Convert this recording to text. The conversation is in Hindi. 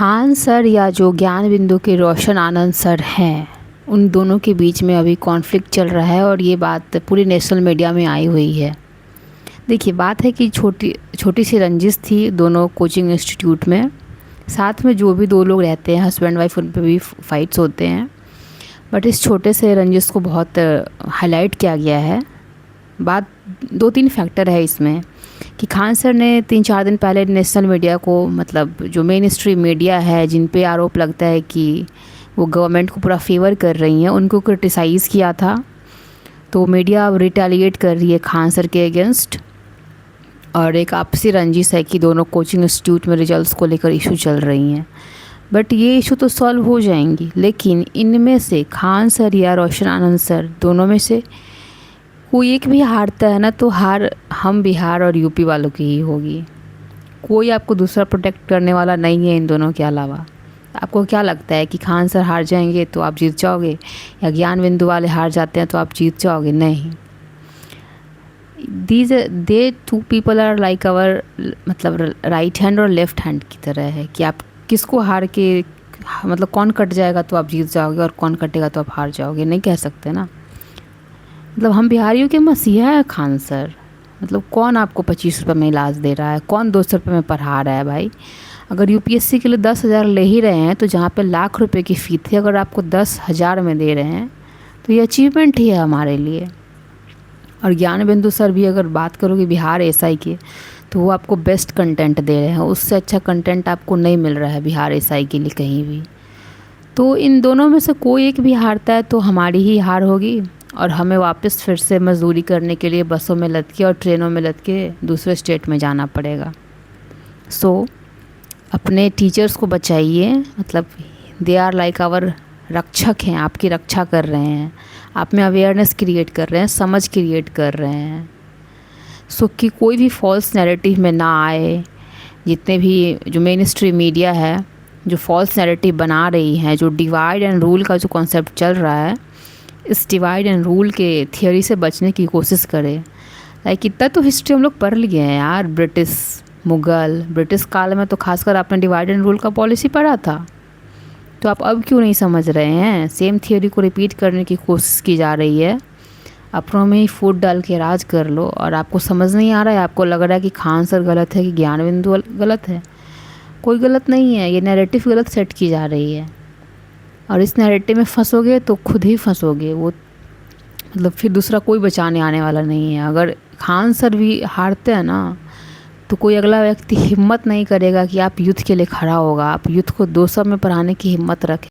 खान सर या जो ज्ञान बिंदु के रोशन आनंद सर हैं, उन दोनों के बीच में अभी कॉन्फ्लिक्ट चल रहा है और ये बात पूरी नेशनल मीडिया में आई हुई है। देखिए, बात है कि छोटी छोटी सी रंजिश थी दोनों कोचिंग इंस्टीट्यूट में। साथ में जो भी दो लोग रहते हैं हस्बैंड वाइफ, उन पे भी फाइट्स होते हैं, बट इस छोटे से रंजिश को बहुत हाईलाइट किया गया है। बात 2-3 फैक्टर है इसमें कि खान सर ने 3-4 दिन पहले नेशनल मीडिया को, मतलब जो मेन स्ट्रीम मीडिया है जिन पे आरोप लगता है कि वो गवर्नमेंट को पूरा फेवर कर रही हैं, उनको क्रिटिसाइज़ किया था। तो मीडिया अब रिटेलिएट कर रही है खान सर के अगेंस्ट और एक आपसी रंजिश है कि दोनों कोचिंग इंस्टीट्यूट में रिजल्ट्स को लेकर इशू चल रही हैं। बट ये इशू तो सॉल्व हो जाएंगी, लेकिन इनमें से खान सर या रोशन आनंद सर, दोनों में से कोई एक भी हारता है ना, तो हार हम बिहार और यूपी वालों की ही होगी। कोई आपको दूसरा प्रोटेक्ट करने वाला नहीं है इन दोनों के अलावा। आपको क्या लगता है कि खान सर हार जाएंगे तो आप जीत जाओगे, या ज्ञान बिंदु वाले हार जाते हैं तो आप जीत जाओगे? नहीं। दे 2 पीपल आर लाइक आवर, मतलब राइट हैंड और लेफ्ट हैंड की तरह है कि आप किसको हार के, मतलब कौन कट जाएगा तो आप जीत जाओगे और कौन कटेगा तो आप हार जाओगे, नहीं कह सकते ना। मतलब हम बिहारियों के मसीहा है खान सर। मतलब कौन आपको 25 रुपये में इलाज दे रहा है, कौन 200 रुपये में पढ़ा रहा है भाई? अगर यूपीएससी के लिए 10,000 ले ही रहे हैं, तो जहाँ पे लाख रुपए की फ़ी थी, अगर आपको 10,000 में दे रहे हैं तो ये अचीवमेंट ही है हमारे लिए। और ज्ञान बिंदु सर भी अगर बात करोगे बिहार एसआई की, तो वो आपको बेस्ट कंटेंट दे रहे हैं। उससे अच्छा कंटेंट आपको नहीं मिल रहा है बिहार एसआई के लिए कहीं भी। तो इन दोनों में से कोई एक भी हारता है तो हमारी ही हार होगी और हमें वापस फिर से मजदूरी करने के लिए बसों में लद के और ट्रेनों में लद के दूसरे स्टेट में जाना पड़ेगा। सो अपने टीचर्स को बचाइए। मतलब दे आर लाइक आवर रक्षक हैं, आपकी रक्षा कर रहे हैं, आप में अवेयरनेस क्रिएट कर रहे हैं, समझ क्रिएट कर रहे हैं। सो कि कोई भी फॉल्स नैरेटिव में ना आए। जितने भी जो मेन स्ट्रीम मीडिया है जो फॉल्स नैरेटिव बना रही है, जो डिवाइड एंड रूल का जो कॉन्सेप्ट चल रहा है, इस डिवाइड एंड रूल के थियोरी से बचने की कोशिश करें। लाइक इतना तो हिस्ट्री हम लोग पढ़ लिए हैं यार, ब्रिटिश काल में तो खासकर आपने डिवाइड एंड रूल का पॉलिसी पढ़ा था। तो आप अब क्यों नहीं समझ रहे हैं? सेम थियोरी को रिपीट करने की कोशिश की जा रही है। अपनों में ही फूट डाल के राज कर लो और आपको समझ नहीं आ रहा है। आपको लग रहा है कि खान सर गलत है कि ज्ञान बिंदु गलत है। कोई गलत नहीं है, ये नैरेटिव गलत सेट की जा रही है और इस नैरेटिव में फंसोगे तो खुद ही फंसोगे। वो मतलब फिर दूसरा कोई बचाने आने वाला नहीं है। अगर खान सर भी हारते हैं ना, तो कोई अगला व्यक्ति हिम्मत नहीं करेगा कि आप यूथ के लिए खड़ा होगा। आप यूथ को 200 में पढ़ाने की हिम्मत रखें।